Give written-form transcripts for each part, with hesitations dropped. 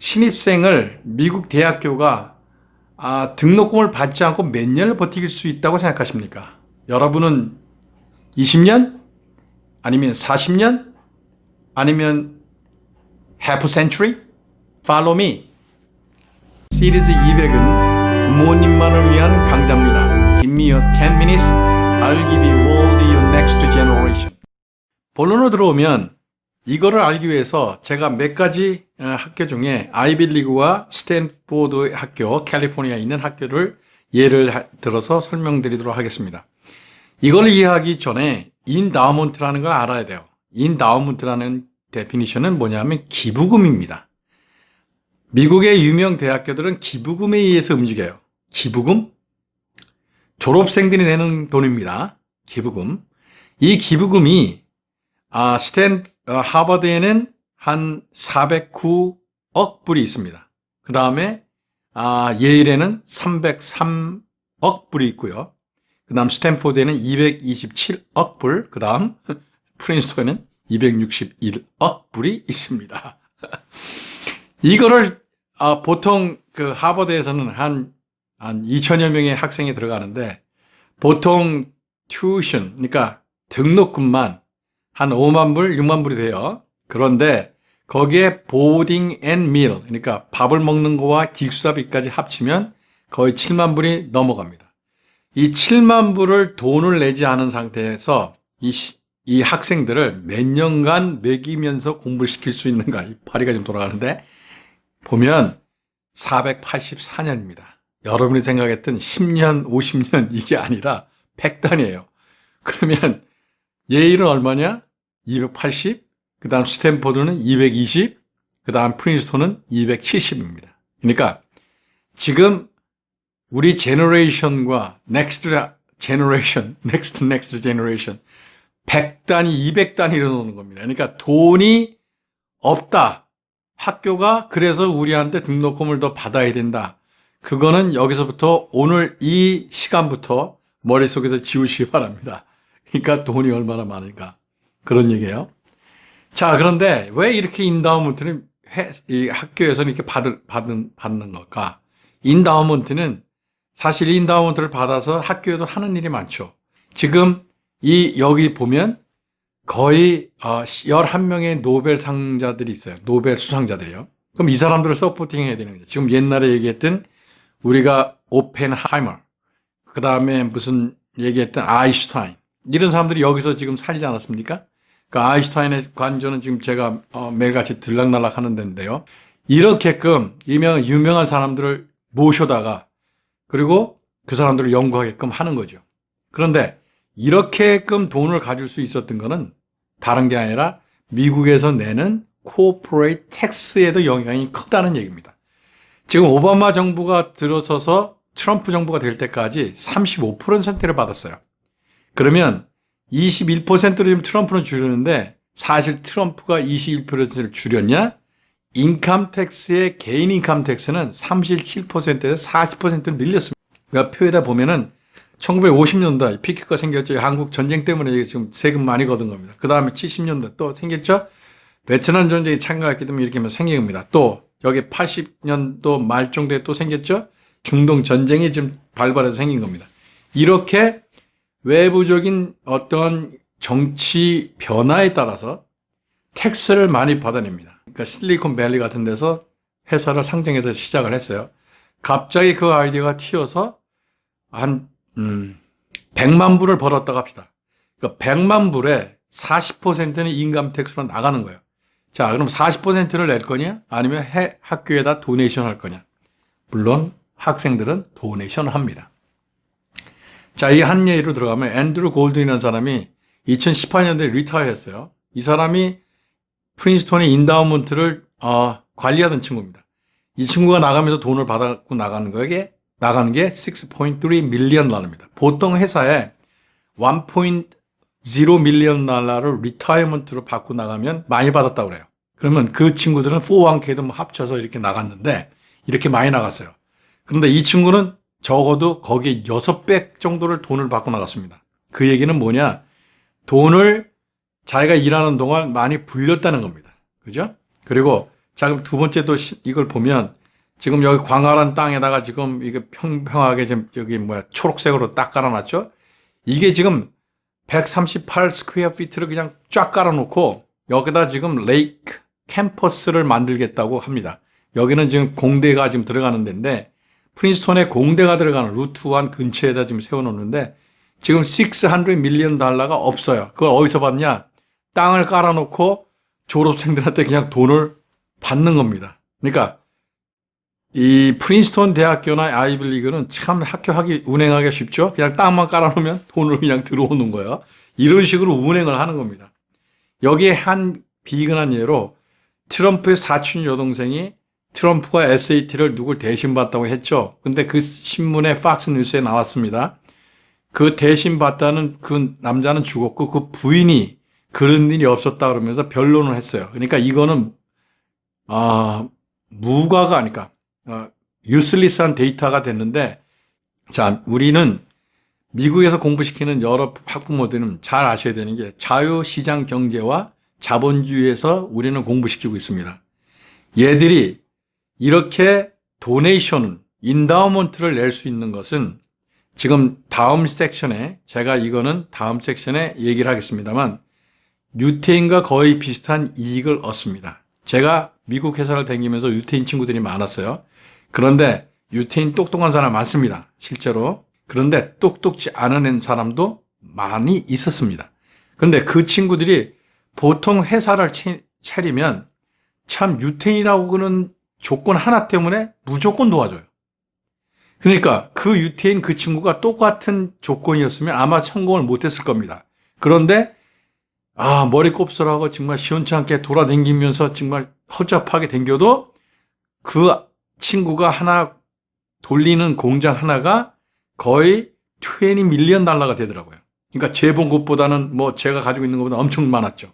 신입생을 미국 대학교가 등록금을 받지 않고 몇 년을 버틸 수 있다고 생각하십니까? 여러분은 20년? 아니면 40년? 아니면 half century? Follow me. 시리즈 200은 부모님만을 위한 강좌입니다. Give me your 10 minutes. I'll give you all the your next generation. 본론으로 들어오면 이거를 알기 위해서 제가 몇 가지 학교 중에 아이비리그와 스탠포드 학교, 캘리포니아에 있는 학교를 예를 들어서 설명드리도록 하겠습니다. 이걸 이해하기 전에 인다우먼트라는 걸 알아야 돼요. 인다우먼트라는 데피니션은 뭐냐면 기부금입니다. 미국의 유명 대학교들은 기부금에 의해서 움직여요. 기부금? 졸업생들이 내는 돈입니다. 기부금. 이 기부금이 하버드에는 한 409억 불이 있습니다. 그 다음에 예일에는 303억 불이 있고요. 그 다음 스탠포드에는 227억 불, 그 다음 프린스턴에는 261억 불이 있습니다. 이거를 보통 그 하버드에서는 한 2천여 명의 학생이 들어가는데 보통 튜이션, 그러니까 등록금만 한 5만 불, 6만 불이 돼요. 그런데 거기에 보딩 앤 밀, 그러니까 밥을 먹는 거와 기숙사비까지 합치면 거의 7만 불이 넘어갑니다. 이 7만 불을 돈을 내지 않은 상태에서 이 학생들을 몇 년간 먹이면서 공부를 시킬 수 있는가? 이 파리가 좀 돌아가는데 보면 484년입니다. 여러분이 생각했던 10년, 50년 이게 아니라 100단이에요. 그러면 예일은 얼마냐? 280, 그 다음 스탠포드는 220, 그 다음 프린스턴은 270입니다. 그러니까 지금 우리 제너레이션과 넥스트 제너레이션, 넥스트 제너레이션 100단위, 200단위 일어나는 겁니다. 그러니까 돈이 없다. 학교가 그래서 우리한테 등록금을 더 받아야 된다. 그거는 여기서부터 오늘 이 시간부터 머릿속에서 지우시기 바랍니다. 그러니까 돈이 얼마나 많을까. 그런 얘기예요. 자, 그런데 왜 이렇게 인다우먼트는 이 학교에서는 이렇게 받는 걸까? 인다우먼트는 사실 인다우먼트를 받아서 학교에도 하는 일이 많죠. 지금 여기 보면 거의 11명의 노벨 상자들이 있어요. 노벨 수상자들이요. 그럼 이 사람들을 서포팅 해야 되는 거죠. 지금 옛날에 얘기했던 우리가 오펜하이머, 그 다음에 무슨 얘기했던 아인슈타인, 이런 사람들이 여기서 지금 살지 않았습니까? 그 아인슈타인의 관저는 지금 제가 매일같이 들락날락 하는 데인데요. 이렇게끔 유명한 사람들을 모셔다가 그리고 그 사람들을 연구하게끔 하는 거죠. 그런데 이렇게끔 돈을 가질 수 있었던 거는 다른 게 아니라 미국에서 내는 코퍼레이트 텍스에도 영향이 크다는 얘기입니다. 지금 오바마 정부가 들어서서 트럼프 정부가 될 때까지 35%를 받았어요. 그러면 21%로 지금 트럼프는 줄였는데 사실 트럼프가 21%를 줄였냐? 인컴 텍스의 개인 인컴 텍스는 37%에서 40%를 늘렸습니다. 그러니까 표에다 보면은 1950년대 피크가 생겼죠. 한국 전쟁 때문에 지금 세금 많이 걷은 겁니다. 그 다음에 70년대 또 생겼죠. 베트남 전쟁에 참가했기 때문에 이렇게 하면 생긴 겁니다. 또 여기 80년도 말 정도에 또 생겼죠. 중동 전쟁이 지금 발발해서 생긴 겁니다. 이렇게 외부적인 어떤 정치 변화에 따라서 텍스를 많이 받아냅니다. 그러니까 실리콘밸리 같은 데서 회사를 상정해서 시작을 했어요. 갑자기 그 아이디어가 튀어서 한 100만 불을 벌었다고 합시다. 그러니까 100만 불에 40%는 인감 텍스로 나가는 거예요. 자, 그럼 40%를 낼 거냐? 아니면 학교에다 도네이션 할 거냐? 물론 학생들은 도네이션을 합니다. 자, 이 한 예로 들어가면 앤드루 골든이라는 사람이 2018년도에 리타이어 했어요. 이 사람이 프린스턴의 인다우먼트를 관리하던 친구입니다. 이 친구가 나가면서 돈을 받고 나가는 게 6.3 밀리언 달러입니다. 보통 회사에 1.0 밀리언 달러를 리타이어먼트로 받고 나가면 많이 받았다고 그래요. 그러면 그 친구들은 401k도 뭐 합쳐서 이렇게 나갔는데 이렇게 많이 나갔어요. 그런데 이 친구는 적어도 거기에 6배 정도를 돈을 받고 나갔습니다. 그 얘기는 뭐냐? 돈을 자기가 일하는 동안 많이 불렸다는 겁니다. 그죠? 그리고 자, 그럼 두 번째도 이걸 보면 지금 여기 광활한 땅에다가 지금 이게 평평하게 지금 여기 초록색으로 딱 깔아놨죠? 이게 지금 138 스퀘어 피트를 그냥 쫙 깔아놓고 여기다 지금 레이크 캠퍼스를 만들겠다고 합니다. 여기는 지금 공대가 지금 들어가는 데인데 프린스톤에 공대가 들어가는 루트 1 근처에다 지금 세워놓는데 지금 600 밀리언 달러가 없어요. 그걸 어디서 받냐? 땅을 깔아놓고 졸업생들한테 그냥 돈을 받는 겁니다. 그러니까 이 프린스톤 대학교나 아이비리그는 참 운행하기 쉽죠. 그냥 땅만 깔아놓으면 돈을 그냥 들어오는 거예요. 이런 식으로 운행을 하는 겁니다. 여기에 한 비근한 예로 트럼프의 사촌 여동생이 트럼프가 SAT를 누굴 대신 봤다고 했죠. 근데 그 신문에 팍스 뉴스에 나왔습니다. 그 대신 봤다는 그 남자는 죽었고 그 부인이 그런 일이 없었다 그러면서 변론을 했어요. 그러니까 이거는 무과가 아니까 유슬리스한 데이터가 됐는데, 자, 우리는 미국에서 공부시키는 여러 학부모들은 잘 아셔야 되는 게 자유시장 경제와 자본주의에서 우리는 공부시키고 있습니다. 얘들이 이렇게 도네이션, 인다우먼트를 낼 수 있는 것은 지금 다음 섹션에 제가 이거는 다음 섹션에 얘기를 하겠습니다만 유태인과 거의 비슷한 이익을 얻습니다. 제가 미국 회사를 다니면서 유태인 친구들이 많았어요. 그런데 유태인 똑똑한 사람 많습니다. 실제로. 그런데 똑똑지 않은 사람도 많이 있었습니다. 그런데 그 친구들이 보통 회사를 차리면 참 유태인이라고 하는 조건 하나 때문에 무조건 도와줘요. 그러니까 그 유태인 그 친구가 똑같은 조건이었으면 아마 성공을 못했을 겁니다. 그런데 머리 곱슬하고 정말 시원찮게 돌아다니면서 정말 허접하게 댕겨도 그 친구가 하나 돌리는 공장 하나가 거의 20 밀리언 달러가 되더라고요. 그러니까 제 본 것보다는 제가 가지고 있는 것보다 엄청 많았죠.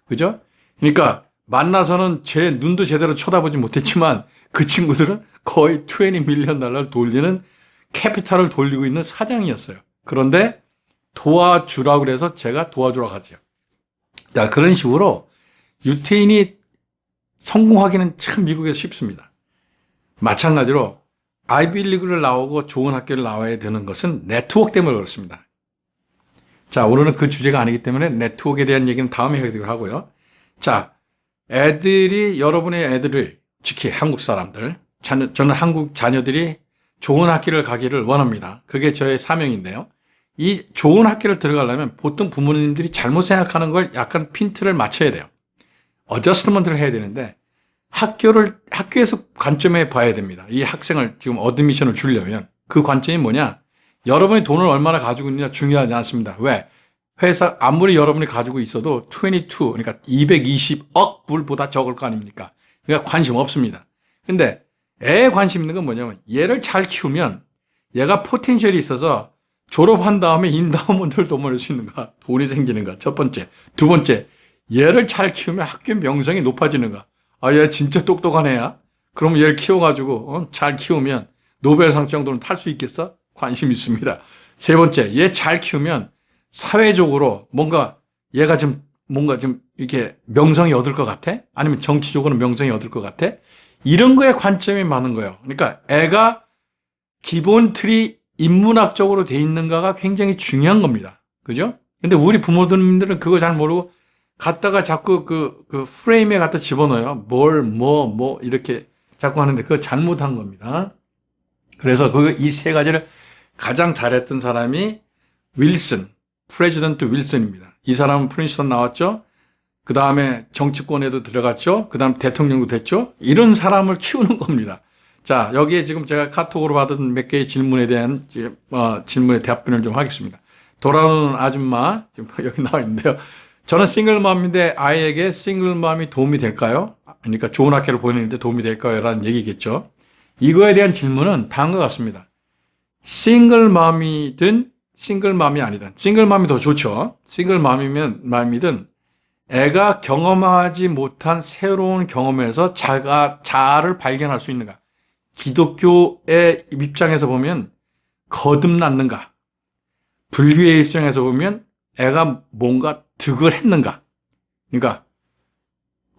그죠? 그러니까 만나서는 제 눈도 제대로 쳐다보지 못했지만 그 친구들은 거의 20 밀리언 달러를 돌리는 캐피탈을 돌리고 있는 사장이었어요. 그런데 도와주라고 그래서 제가 도와주러 가죠. 자, 그런 식으로 유태인이 성공하기는 참 미국에서 쉽습니다. 마찬가지로 아이비리그를 나오고 좋은 학교를 나와야 되는 것은 네트워크 때문에 그렇습니다. 자, 오늘은 그 주제가 아니기 때문에 네트워크에 대한 얘기는 다음에 하기로 하고요. 자, 여러분의 애들을, 특히 한국 사람들, 저는 한국 자녀들이 좋은 학교를 가기를 원합니다. 그게 저의 사명인데요. 이 좋은 학교를 들어가려면 보통 부모님들이 잘못 생각하는 걸 약간 핀트를 맞춰야 돼요. 어저스트먼트를 해야 되는데 학교에서 관점에 봐야 됩니다. 이 학생을 지금 어드미션을 주려면 그 관점이 뭐냐? 여러분이 돈을 얼마나 가지고 있느냐 중요하지 않습니다. 왜? 회사 아무리 여러분이 가지고 있어도 22, 그러니까 220억 불보다 적을 거 아닙니까? 그러니까 관심 없습니다. 근데 애에 관심 있는 건 뭐냐면 얘를 잘 키우면 얘가 포텐셜이 있어서 졸업한 다음에 인다우먼트를 더 벌 수 있는가? 돈이 생기는가? 첫 번째. 두 번째, 얘를 잘 키우면 학교 명성이 높아지는가? 얘 진짜 똑똑한 애야? 그럼 얘를 키워가지고 잘 키우면 노벨상 정도는 탈 수 있겠어? 관심 있습니다. 세 번째, 얘 잘 키우면 사회적으로 얘가 좀 이렇게 명성이 얻을 것 같아? 아니면 정치적으로 명성이 얻을 것 같아? 이런 거에 관점이 많은 거예요. 그러니까 애가 기본 틀이 인문학적으로 돼 있는가가 굉장히 중요한 겁니다. 그죠? 근데 우리 부모님들은 그거 잘 모르고 갖다가 자꾸 그 프레임에 갖다 집어넣어요. 이렇게 자꾸 하는데 그거 잘못한 겁니다. 그래서 이 세 가지를 가장 잘했던 사람이 프레지던트 윌슨입니다. 이 사람은 프린스턴 나왔죠. 그 다음에 정치권에도 들어갔죠. 그 다음 대통령도 됐죠. 이런 사람을 키우는 겁니다. 자, 여기에 지금 제가 카톡으로 받은 몇 개의 질문에 대한 질문에 답변을 좀 하겠습니다. 돌아오는 아줌마, 지금 여기 나와 있는데요. 저는 싱글맘인데 아이에게 싱글맘이 도움이 될까요? 그러니까 좋은 학교를 보내는데 도움이 될까요? 라는 얘기겠죠. 이거에 대한 질문은 다음과 같습니다. 싱글맘이든 싱글맘이 아니든 싱글맘이 더 좋죠. 싱글맘이든 애가 경험하지 못한 새로운 경험에서 자아를 발견할 수 있는가? 기독교의 입장에서 보면 거듭났는가? 불교의 입장에서 보면 애가 뭔가 득을 했는가? 그러니까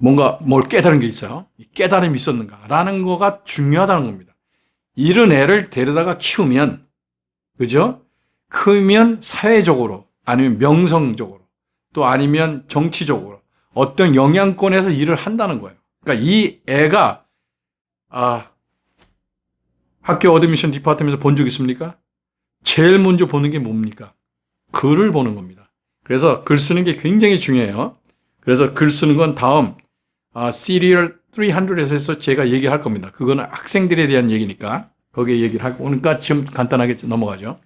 뭔가 뭘 깨달은 게 있어요. 깨달음이 있었는가라는 거가 중요하다는 겁니다. 이런 애를 데려다가 키우면, 그죠? 크면 사회적으로, 아니면 명성적으로, 또 아니면 정치적으로 어떤 영향권에서 일을 한다는 거예요. 그러니까 이 애가, 학교 어드미션 디파트먼트에서 본 적 있습니까? 제일 먼저 보는 게 뭡니까? 글을 보는 겁니다. 그래서 글 쓰는 게 굉장히 중요해요. 그래서 글 쓰는 건 다음, Serial 300에서 제가 얘기할 겁니다. 그거는 학생들에 대한 얘기니까 거기에 얘기를 하고, 그러니까 지금 간단하게 넘어가죠.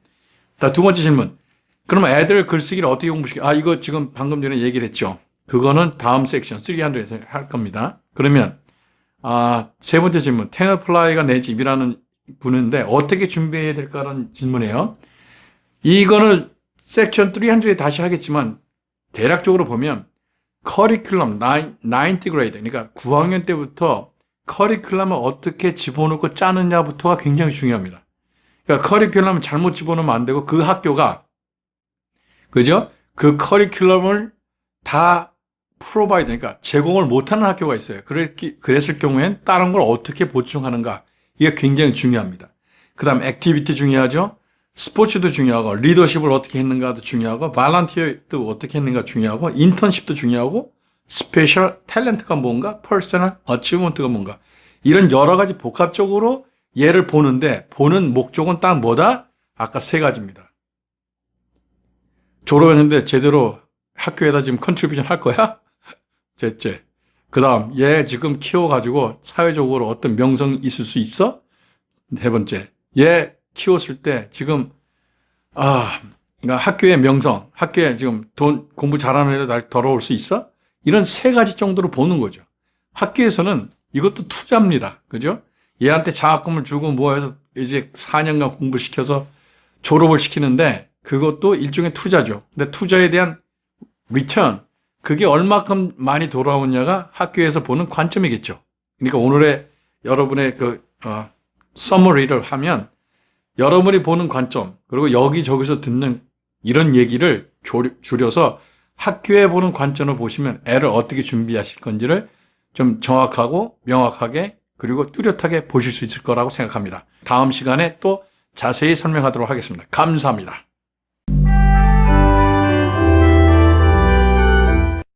자, 두 번째 질문. 그러면 애들 글쓰기를 어떻게 공부시켜? 이거 지금 방금 전에 얘기를 했죠. 그거는 다음 섹션 300에서 할 겁니다. 그러면 세 번째 질문. 테너플라이가 내 집이라는 분인데 어떻게 준비해야 될까라는 질문이에요. 이거는 섹션 300에 다시 하겠지만 대략적으로 보면 커리큘럼 9th grade, 그러니까 9학년 때부터 커리큘럼을 어떻게 집어넣고 짜느냐부터가 굉장히 중요합니다. 그러니까 커리큘럼을 잘못 집어넣으면 안 되고 그 학교가, 그죠? 그 커리큘럼을 다 프로바이드, 그러니까 제공을 못하는 학교가 있어요. 그랬을 경우엔 다른 걸 어떻게 보충하는가, 이게 굉장히 중요합니다. 그 다음 액티비티 중요하죠. 스포츠도 중요하고, 리더십을 어떻게 했는가도 중요하고, 발런티어도 어떻게 했는가 중요하고, 인턴십도 중요하고, 스페셜 탤런트가 뭔가, 퍼스널 어치브먼트가 뭔가, 이런 여러 가지 복합적으로 얘를 보는데, 보는 목적은 딱 뭐다? 아까 세 가지입니다. 졸업했는데 제대로 학교에다 지금 컨트리뷰션 할 거야? 셋째. 그 다음, 얘 지금 키워가지고 사회적으로 어떤 명성이 있을 수 있어? 네 번째. 얘 키웠을 때 지금, 그러니까 학교의 명성, 학교에 지금 공부 잘하는 애들 날 돌아올 수 있어? 이런 세 가지 정도로 보는 거죠. 학교에서는 이것도 투자입니다. 그죠? 얘한테 장학금을 주고 뭐 해서 이제 4년간 공부시켜서 졸업을 시키는데 그것도 일종의 투자죠. 근데 투자에 대한 리턴, 그게 얼마큼 많이 돌아오냐가 학교에서 보는 관점이겠죠. 그러니까 오늘의 여러분의 서머리를 하면 여러분이 보는 관점, 그리고 여기저기서 듣는 이런 얘기를 줄여서 학교에 보는 관점을 보시면 애를 어떻게 준비하실 건지를 좀 정확하고 명확하게 그리고 뚜렷하게 보실 수 있을 거라고 생각합니다. 다음 시간에 또 자세히 설명하도록 하겠습니다. 감사합니다.